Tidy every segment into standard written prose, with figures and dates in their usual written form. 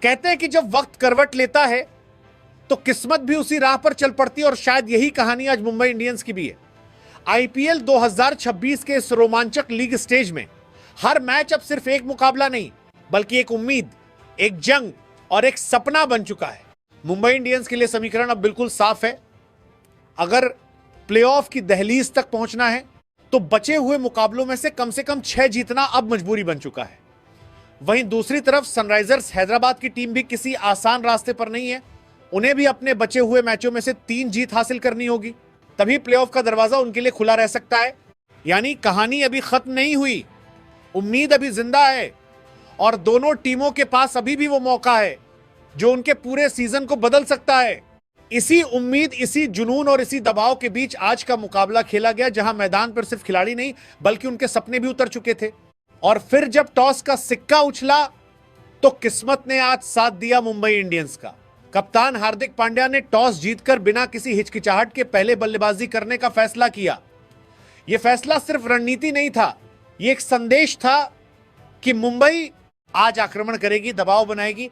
कहते हैं कि जब वक्त करवट लेता है तो किस्मत भी उसी राह पर चल पड़ती है, और शायद यही कहानी आज मुंबई इंडियंस की भी है। आईपीएल 2026 के इस रोमांचक लीग स्टेज में हर मैच अब सिर्फ एक मुकाबला नहीं, बल्कि एक उम्मीद, एक जंग और एक सपना बन चुका है। मुंबई इंडियंस के लिए समीकरण अब बिल्कुल साफ है। अगर प्लेऑफ की दहलीज तक पहुंचना है तो बचे हुए मुकाबलों में से कम 6 जीतना अब मजबूरी बन चुका है। वहीं दूसरी तरफ सनराइजर्स हैदराबाद की टीम भी किसी आसान रास्ते पर नहीं है। उन्हें भी अपने बचे हुए मैचों में से 3 जीत हासिल करनी होगी, तभी प्लेऑफ का दरवाजा उनके लिए खुला रह सकता है। यानी कहानी अभी खत्म नहीं हुई, उम्मीद अभी जिंदा है, और दोनों टीमों के पास अभी भी वो मौका है जो उनके पूरे सीजन को बदल सकता है। इसी उम्मीद, इसी जुनून और इसी दबाव के बीच आज का मुकाबला खेला गया, जहां मैदान पर सिर्फ खिलाड़ी नहीं बल्कि उनके सपने भी उतर चुके थे। और फिर जब टॉस का सिक्का उछला तो किस्मत ने आज साथ दिया मुंबई इंडियंस का। कप्तान हार्दिक पांड्या ने टॉस जीतकर बिना किसी हिचकिचाहट के पहले बल्लेबाजी करने का फैसला किया। यह फैसला सिर्फ रणनीति नहीं था, यह एक संदेश था कि मुंबई आज आक्रमण करेगी, दबाव बनाएगी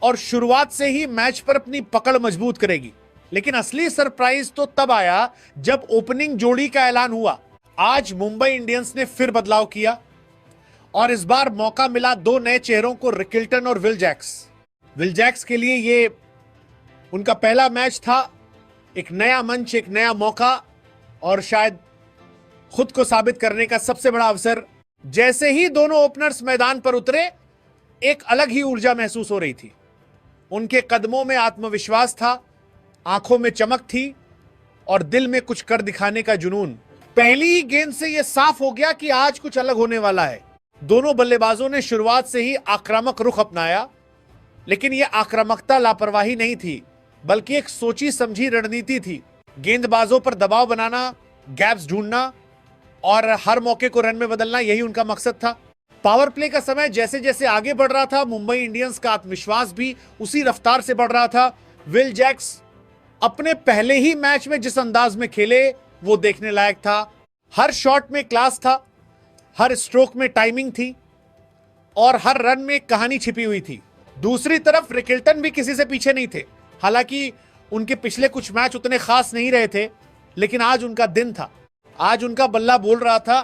और शुरुआत से ही मैच पर अपनी पकड़ मजबूत करेगी। लेकिन असली सरप्राइज तो तब आया जब ओपनिंग जोड़ी का ऐलान हुआ। आज मुंबई इंडियंस ने फिर बदलाव किया और इस बार मौका मिला 2 नए चेहरों को, रिकिल्टन और विल जैक्स। विल जैक्स के लिए ये उनका पहला मैच था, एक नया मंच, एक नया मौका और शायद खुद को साबित करने का सबसे बड़ा अवसर। जैसे ही दोनों ओपनर्स मैदान पर उतरे, एक अलग ही ऊर्जा महसूस हो रही थी। उनके कदमों में आत्मविश्वास था, आंखों में चमक थी और दिल में कुछ कर दिखाने का जुनून। पहली ही गेंद से यह साफ हो गया कि आज कुछ अलग होने वाला है। दोनों बल्लेबाजों ने शुरुआत से ही आक्रामक रुख अपनाया, लेकिन यह आक्रामकता लापरवाही नहीं थी, बल्कि एक सोची समझी रणनीति थी। गेंदबाजों पर दबाव बनाना, गैप्स ढूंढना और हर मौके को रन में बदलना, यही उनका मकसद था। पावर प्ले का समय जैसे जैसे आगे बढ़ रहा था, मुंबई इंडियंस का आत्मविश्वास भी उसी रफ्तार से बढ़ रहा था। विल जैक्स अपने पहले ही मैच में जिस अंदाज में खेले वो देखने लायक था। हर शॉट में क्लास था, हर स्ट्रोक में टाइमिंग थी और हर रन में एक कहानी छिपी हुई थी। दूसरी तरफ रिकिल्टन भी किसी से पीछे नहीं थे। हालांकि उनके पिछले कुछ मैच उतने खास नहीं रहे थे, लेकिन आज उनका दिन था। आज उनका बल्ला बोल रहा था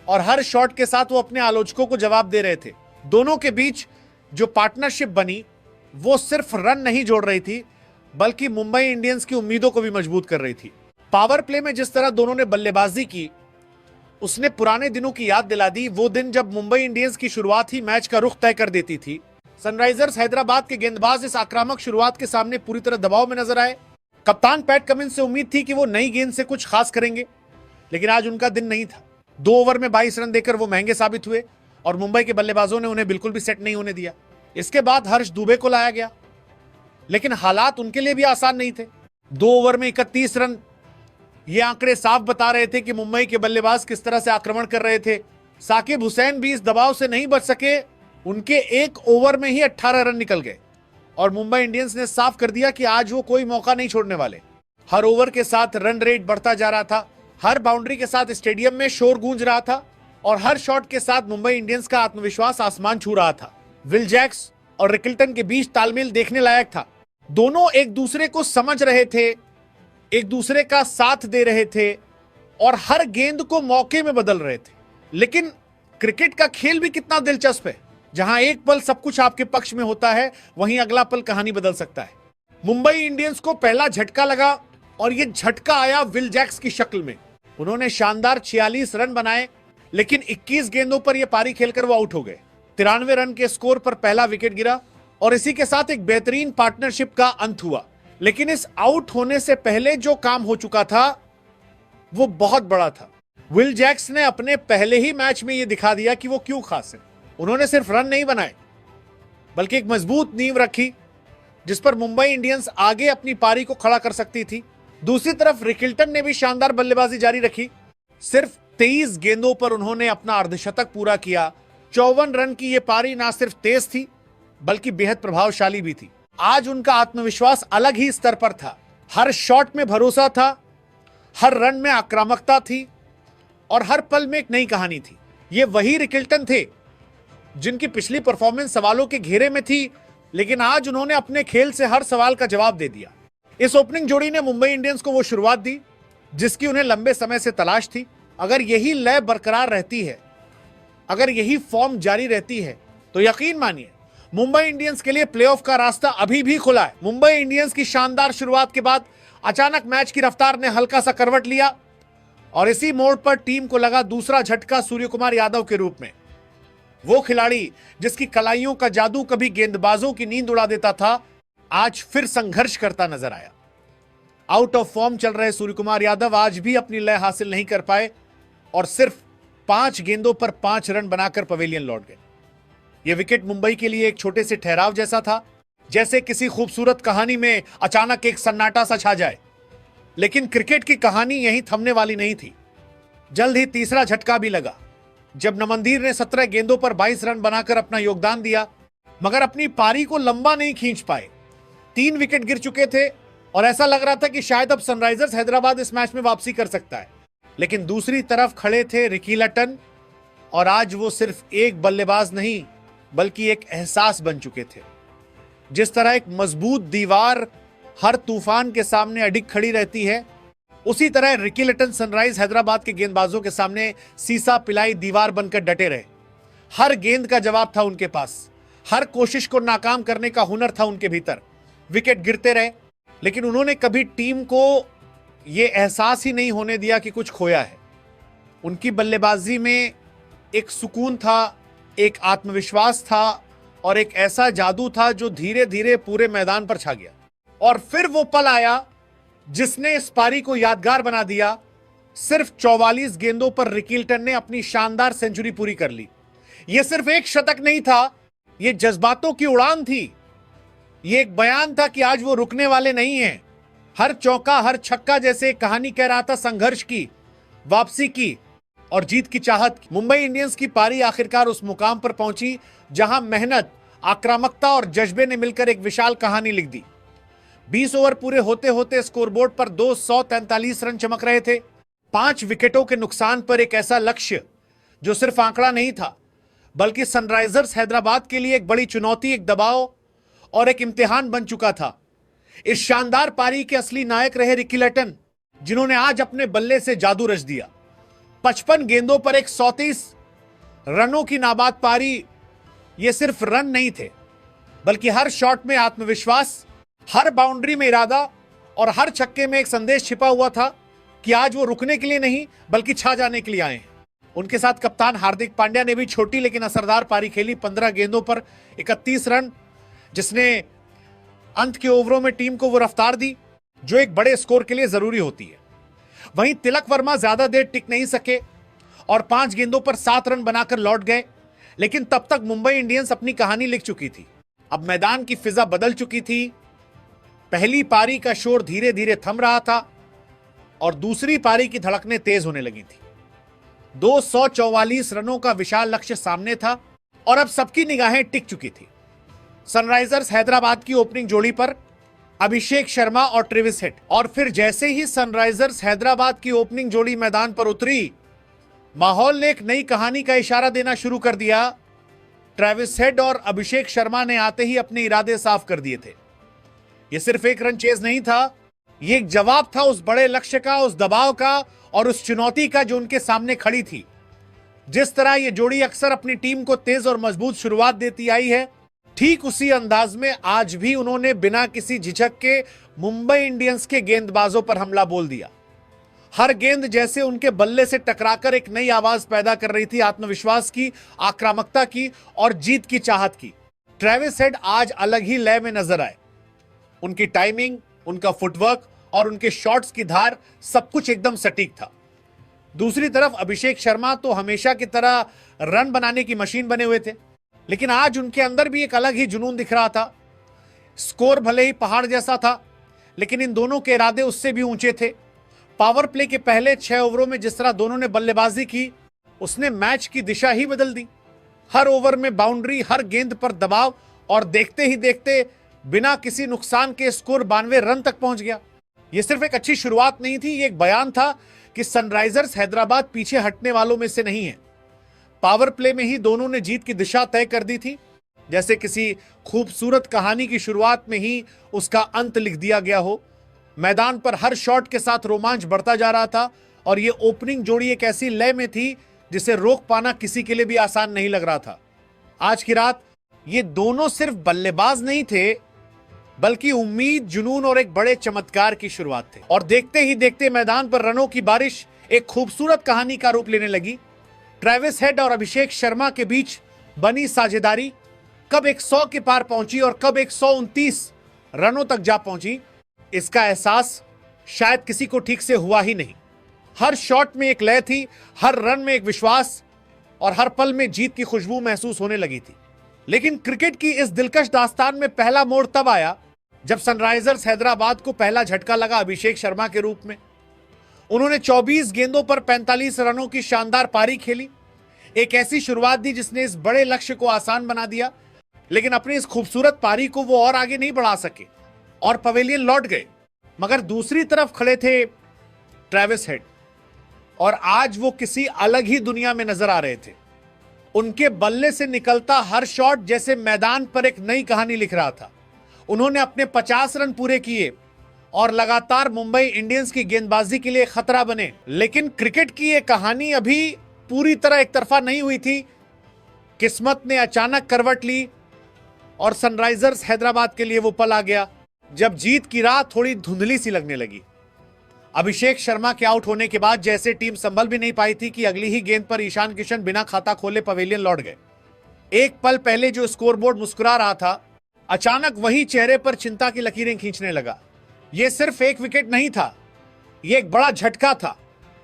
और हर शॉट के साथ वो अपने आलोचकों को जवाब दे रहे थे। दोनों के बीच जो पार्टनरशिप बनी वो सिर्फ रन नहीं जोड़ रही थी, बल्कि मुंबई इंडियंस की उम्मीदों को भी मजबूत कर रही थी। पावर प्ले में जिस तरह दोनों ने बल्लेबाजी की, उसने पुराने दिनों की याद दिला दी। वो दिन जब मुंबई इंडियंस की शुरुआत ही मैच का रुख तय कर देती थी। सनराइजर्स हैदराबाद के गेंदबाज इस आक्रामक शुरुआत के सामने पूरी तरह दबाव में नजर आए। कप्तान पैट कमिंस से उम्मीद थी कि वो नई गेंद से कुछ खास करेंगे, लेकिन आज उनका दिन नहीं था। 2 ओवर में 22 रन देकर वो महंगे साबित हुए और मुंबई के बल्लेबाजों ने उन्हें बिल्कुल भी सेट नहीं होने दिया। इसके बाद हर्ष दुबे को लाया गया, लेकिन हालात उनके लिए भी आसान नहीं थे। 2 ओवर में 31 रन, ये आंकड़े साफ बता रहे थे कि मुंबई के बल्लेबाज किस तरह से आक्रमण कर रहे थे। साकिब हुसैन भी इस दबाव से नहीं बच सके। उनके 1 ओवर में ही 18 रन निकल गए और मुंबई इंडियंस ने साफ कर दिया कि आज वो कोई मौका नहीं छोड़ने वाले। हर ओवर के साथ रन रेट बढ़ता जा रहा था, हर बाउंड्री के साथ स्टेडियम में शोर गूंज रहा था और हर शॉट के साथ मुंबई इंडियंस का आत्मविश्वास आसमान छू रहा था। विल जैक्स और रिकिल्टन के बीच तालमेल देखने लायक था। दोनों एक दूसरे को समझ रहे थे, एक दूसरे का साथ दे रहे थे और हर गेंद को मौके में बदल रहे थे। लेकिन क्रिकेट का खेल भी कितना दिलचस्प है। जहां एक पल सब कुछ आपके पक्ष में होता है, वहीं अगला पल कहानी बदल सकता है। मुंबई इंडियंस को पहला झटका लगा और यह झटका आया विल जैक्स की शक्ल में। उन्होंने शानदार 46 रन बनाए, लेकिन 21 गेंदों पर यह पारी खेलकर वो आउट हो गए। 93 रन के स्कोर पर पहला विकेट गिरा और इसी के साथ एक बेहतरीन पार्टनरशिप का अंत हुआ। लेकिन इस आउट होने से पहले जो काम हो चुका था वो बहुत बड़ा था। विल जैक्स ने अपने पहले ही मैच में यह दिखा दिया कि वो क्यों खास है। उन्होंने सिर्फ रन नहीं बनाए, बल्कि एक मजबूत नींव रखी जिस पर मुंबई इंडियंस आगे अपनी पारी को खड़ा कर सकती थी। दूसरी तरफ रिकिल्टन ने भी शानदार बल्लेबाजी जारी रखी। सिर्फ 23 गेंदों पर उन्होंने अपना अर्धशतक पूरा किया। 54 रन की यह पारी ना सिर्फ तेज थी, बल्कि बेहद प्रभावशाली भी थी। आज उनका आत्मविश्वास अलग ही स्तर पर था। हर शॉट में भरोसा था, हर रन में आक्रामकता थी और हर पल में एक नई कहानी थी। ये वही रिकिल्टन थे जिनकी पिछली परफॉर्मेंस सवालों के घेरे में थी, लेकिन आज उन्होंने अपने खेल से हर सवाल का जवाब दे दिया। इस ओपनिंग जोड़ी ने मुंबई इंडियंस को वो शुरुआत दी जिसकी उन्हें लंबे समय से तलाश थी। अगर यही लय बरकरार रहती है, अगर यही फॉर्म जारी रहती है, तो यकीन मानिए मुंबई इंडियंस के लिए प्लेऑफ का रास्ता अभी भी खुला है। मुंबई इंडियंस की शानदार शुरुआत के बाद अचानक मैच की रफ्तार ने हल्का सा करवट लिया और इसी मोड़ पर टीम को लगा दूसरा झटका सूर्यकुमार यादव के रूप में। वो खिलाड़ी जिसकी कलाइयों का जादू कभी गेंदबाजों की नींद उड़ा देता था, आज फिर संघर्ष करता नजर आया। आउट ऑफ फॉर्म चल रहे सूर्यकुमार यादव आज भी अपनी लय हासिल नहीं कर पाए और सिर्फ 5 गेंदों पर 5 रन बनाकर पवेलियन लौट गए। यह विकेट मुंबई के लिए एक छोटे से ठहराव जैसा था, जैसे किसी खूबसूरत कहानी में अचानक एक सन्नाटा सा छा जाए। लेकिन क्रिकेट की कहानी यहीं थमने वाली नहीं थी। जल्द ही तीसरा झटका भी लगा जब नमनदीर ने 17 गेंदों पर 22 रन बनाकर अपना योगदान दिया, मगर अपनी पारी को लंबा नहीं खींच पाए। 3 विकेट गिर चुके थे और ऐसा लग रहा था कि शायद अब सनराइजर्स हैदराबाद इस मैच में वापसी कर सकता है। लेकिन दूसरी तरफ खड़े थे रिकी लटन और आज वो सिर्फ एक बल्लेबाज नहीं बल्कि एक एहसास बन चुके थे। जिस तरह एक मजबूत दीवार हर तूफान के सामने अडिग खड़ी रहती है, उसी तरह रिकी लटन सनराइज हैदराबाद के गेंदबाजों के सामने सीसा पिलाई दीवार बनकर डटे रहे। हर गेंद का जवाब था उनके पास, हर कोशिश को नाकाम करने का हुनर था उनके भीतर। विकेट गिरते रहे लेकिन उन्होंने कभी टीम को यह एहसास ही नहीं होने दिया कि कुछ खोया है। उनकी बल्लेबाजी में एक सुकून था, एक आत्मविश्वास था और एक ऐसा जादू था जो धीरे धीरे पूरे मैदान पर छा गया। और फिर वो पल आया जिसने इस पारी को यादगार बना दिया। सिर्फ 44 गेंदों पर रिकी लटन ने अपनी शानदार सेंचुरी पूरी कर ली। यह सिर्फ एक शतक नहीं था, यह जज्बातों की उड़ान थी। यह एक बयान था कि आज वो रुकने वाले नहीं हैं। हर चौका, हर छक्का जैसे एक कहानी कह रहा था संघर्ष की, वापसी की और जीत की चाहत की। मुंबई इंडियंस की पारी आखिरकार उस मुकाम पर पहुंची जहां मेहनत, आक्रामकता और जज्बे ने मिलकर एक विशाल कहानी लिख दी। 20 ओवर पूरे होते होते स्कोरबोर्ड पर 243 रन चमक रहे थे। 5 विकेटों के नुकसान पर एक ऐसा लक्ष्य जो सिर्फ आंकड़ा नहीं था बल्कि सनराइजर्स हैदराबाद के लिए एक बड़ी चुनौती, एक दबाव और एक इम्तिहान बन चुका था। इस शानदार पारी के असली नायक रहे रिकी लटन, जिन्होंने आज अपने बल्ले से जादू रच दिया। 55 गेंदों पर 134 रनों की नाबाद पारी। ये सिर्फ रन नहीं थे बल्कि हर शॉट में आत्मविश्वास, हर बाउंड्री में इरादा और हर छक्के में एक संदेश छिपा हुआ था कि आज वो रुकने के लिए नहीं बल्कि छा जाने के लिए आए हैं। उनके साथ कप्तान हार्दिक पांड्या ने भी छोटी लेकिन असरदार पारी खेली। 15 गेंदों पर 31 रन, जिसने अंत के ओवरों में टीम को वो रफ्तार दी जो एक बड़े स्कोर के लिए जरूरी होती है। वहीं तिलक वर्मा ज्यादा देर टिक नहीं सके और 5 गेंदों पर 7 रन बनाकर लौट गए। लेकिन तब तक मुंबई इंडियंस अपनी कहानी लिख चुकी थी। अब मैदान की फिजा बदल चुकी थी। पहली पारी का शोर धीरे धीरे थम रहा था और दूसरी पारी की धड़कनें तेज होने लगी थी। 244 रनों का विशाल लक्ष्य सामने था और अब सबकी निगाहें टिक चुकी थी सनराइजर्स हैदराबाद की ओपनिंग जोड़ी पर, अभिषेक शर्मा और ट्रेविस हेड। और फिर जैसे ही सनराइजर्स हैदराबाद की ओपनिंग जोड़ी मैदान पर उतरी, माहौल ने एक नई कहानी का इशारा देना शुरू कर दिया। ट्रेविस हेड और अभिषेक शर्मा ने आते ही अपने इरादे साफ कर दिए थे। यह सिर्फ एक रन चेज नहीं था, यह एक जवाब था उस बड़े लक्ष्य का, उस दबाव का और उस चुनौती का जो उनके सामने खड़ी थी। जिस तरह यह जोड़ी अक्सर अपनी टीम को तेज और मजबूत शुरुआत देती आई है, ठीक उसी अंदाज में आज भी उन्होंने बिना किसी झिझक के मुंबई इंडियंस के गेंदबाजों पर हमला बोल दिया। हर गेंद जैसे उनके बल्ले से टकराकर एक नई आवाज पैदा कर रही थी, आत्मविश्वास की, आक्रामकता की और जीत की चाहत की। ट्रेविस हेड आज अलग ही लय में नजर आए। उनकी टाइमिंग, उनका फुटवर्क और उनके शॉट्स की धार, सब कुछ एकदम सटीक था। दूसरी तरफ अभिषेक शर्मा तो हमेशा की तरह रन बनाने की मशीन बने हुए थे, लेकिन आज उनके अंदर भी एक अलग ही जुनून दिख रहा था। स्कोर भले ही पहाड़ जैसा था, लेकिन इन दोनों के इरादे उससे भी ऊंचे थे। पावर प्ले के पहले 6 ओवरों में जिस तरह दोनों ने बल्लेबाजी की, उसने मैच की दिशा ही बदल दी। हर ओवर में बाउंड्री, हर गेंद पर दबाव और देखते ही देखते बिना किसी नुकसान के स्कोर 92 रन तक पहुंच गया। यह सिर्फ एक अच्छी शुरुआत नहीं थी, ये एक बयान था कि सनराइजर्स हैदराबाद पीछे हटने वालों में से नहीं है। पावर प्ले में ही दोनों ने जीत की दिशा तय कर दी थी जैसे किसी खूबसूरत कहानी की शुरुआत में ही उसका अंत लिख दिया गया हो। मैदान पर हर शॉट के साथ रोमांच बढ़ता जा रहा था और ये ओपनिंग जोड़ी एक ऐसी लय में थी जिसे रोक पाना किसी के लिए भी आसान नहीं लग रहा था। आज की रात ये दोनों सिर्फ बल्लेबाज नहीं थे, बल्कि उम्मीद, जुनून और एक बड़े चमत्कार की शुरुआत थे। और देखते ही देखते मैदान पर रनों की बारिश एक खूबसूरत कहानी का रूप लेने लगी। ट्रेविस हेड और अभिषेक शर्मा के बीच बनी साझेदारी कब 100 के पार पहुंची और कब 129 रनों तक जा पहुंची, इसका एहसास शायद किसी को ठीक से हुआ ही नहीं। हर शॉट में एक लय थी, हर रन में एक विश्वास और हर पल में जीत की खुशबू महसूस होने लगी थी। लेकिन क्रिकेट की इस दिलकश दास्तान में पहला मोड़ तब आया जब सनराइजर्स हैदराबाद को पहला झटका लगा अभिषेक शर्मा के रूप में। उन्होंने 24 गेंदों पर 45 रनों की शानदार पारी खेली, एक ऐसी शुरुआत दी जिसने इस बड़े लक्ष्य को आसान बना दिया। लेकिन अपनी इस खूबसूरत पारी को वो और आगे नहीं बढ़ा सके और पवेलियन लौट गए। मगर दूसरी तरफ खड़े थे ट्रेविस हेड और आज वो किसी अलग ही दुनिया में नजर आ रहे थे। उनके बल्ले से निकलता हर शॉट जैसे मैदान पर एक नई कहानी लिख रहा था। उन्होंने अपने 50 रन पूरे किए और लगातार मुंबई इंडियंस की गेंदबाजी के लिए खतरा बने। लेकिन क्रिकेट की यह कहानी अभी पूरी तरह एक तरफा नहीं हुई थी। किस्मत ने अचानक करवट ली और सनराइजर्स हैदराबाद के लिए वो पल आ गया जब जीत की राह थोड़ी धुंधली सी लगने लगी। अभिषेक शर्मा के आउट होने के बाद जैसे टीम संभल भी नहीं पाई थी कि अगली ही गेंद पर ईशान किशन बिना खाता खोले पवेलियन लौट गए। एक पल पहले जो स्कोरबोर्ड मुस्कुरा रहा था, अचानक वही चेहरे पर चिंता की लकीरें खींचने लगा। यह सिर्फ एक विकेट नहीं था, यह एक बड़ा झटका था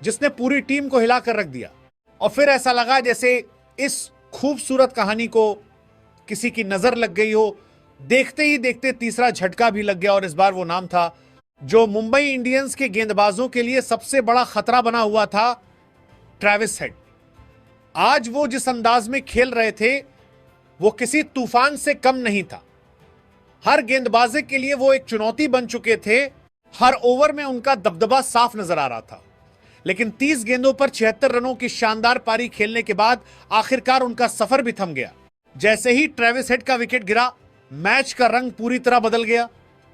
जिसने पूरी टीम को हिलाकर रख दिया। और फिर ऐसा लगा जैसे इस खूबसूरत कहानी को किसी की नजर लग गई हो। देखते ही देखते तीसरा झटका भी लग गया और इस बार वो नाम था जो मुंबई इंडियंस के गेंदबाजों के लिए सबसे बड़ा खतरा बना हुआ था, ट्रेविस हेड। आज वो जिस अंदाज में खेल रहे थे वो किसी तूफान से कम नहीं था। हर गेंदबाजी के लिए वो एक चुनौती बन चुके थे। हर ओवर में उनका दबदबा साफ नजर आ रहा था। लेकिन 30 गेंदों पर 76 रनों की शानदार पारी खेलने के बाद आखिरकार उनका सफर भी थम गया। जैसे ही ट्रेविस हेड का विकेट गिरा, मैच का रंग पूरी तरह बदल गया।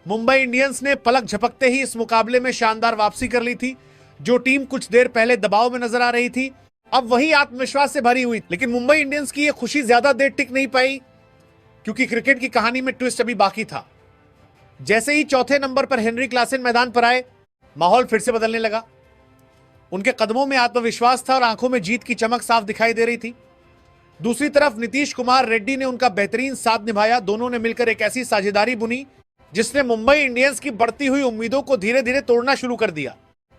मुंबई इंडियंस ने पलक झपकते ही इस मुकाबले में शानदार वापसी कर ली थी। जो टीम कुछ देर पहले दबाव में नजर आ रही थी, अब वही आत्मविश्वास से भरी हुई। लेकिन मुंबई इंडियंस की यह खुशी ज्यादा देर टिक नहीं पाई, क्योंकि क्रिकेट की कहानी में ट्विस्ट अभी बाकी था। जैसे ही चौथे नंबर पर हेनरी क्लासेन मैदान पर आए, माहौल फिर से बदलने लगा। उनके कदमों में आत्मविश्वास था और आंखों में जीत की चमक साफ दिखाई दे रही थी। दूसरी तरफ नीतीश कुमार रेड्डी ने उनका बेहतरीन साथ निभाया। दोनों ने मिलकर एक ऐसी साझेदारी बुनी जिसने मुंबई इंडियंस की बढ़ती हुई उम्मीदों को धीरे धीरे तोड़ना शुरू कर दिया।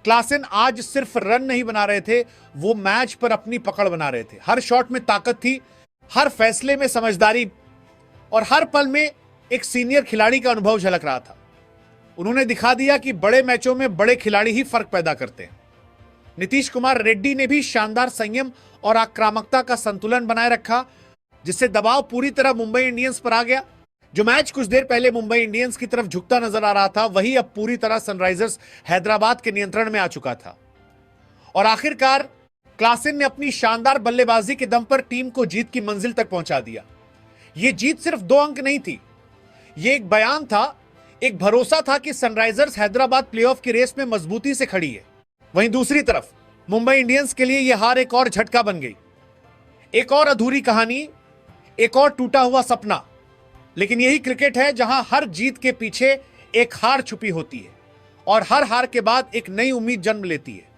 क्लासेन आज सिर्फ रन नहीं बना रहे थे, वो मैच पर अपनी पकड़ बना रहे थे। हर शॉट में ताकत थी, हर फैसले में समझदारी और हर पल में एक सीनियर खिलाड़ी का अनुभव झलक रहा था। उन्होंने दिखा दिया कि बड़े मैचों में बड़े खिलाड़ी ही फर्क पैदा करते हैं। नीतीश कुमार रेड्डी ने भी शानदार संयम और आक्रामकता का संतुलन बनाए रखा, जिससे दबाव पूरी तरह मुंबई इंडियंस पर आ गया। जो मैच कुछ देर पहले मुंबई इंडियंस की तरफ झुकता नजर आ रहा था, वही अब पूरी तरह सनराइजर्स हैदराबाद के नियंत्रण में आ चुका था। और आखिरकार क्लासेन ने अपनी शानदार बल्लेबाजी के दम पर टीम को जीत की मंजिल तक पहुंचा दिया। यह जीत सिर्फ 2 अंक नहीं थी, यह एक बयान था, एक भरोसा था कि सनराइजर्स हैदराबाद प्लेऑफ की रेस में मजबूती से खड़ी है। वहीं दूसरी तरफ मुंबई इंडियंस के लिए यह हार एक और झटका बन गई, एक और अधूरी कहानी, एक और टूटा हुआ सपना। लेकिन यही क्रिकेट है जहां हर जीत के पीछे एक हार छुपी होती है और हर हार के बाद एक नई उम्मीद जन्म लेती है।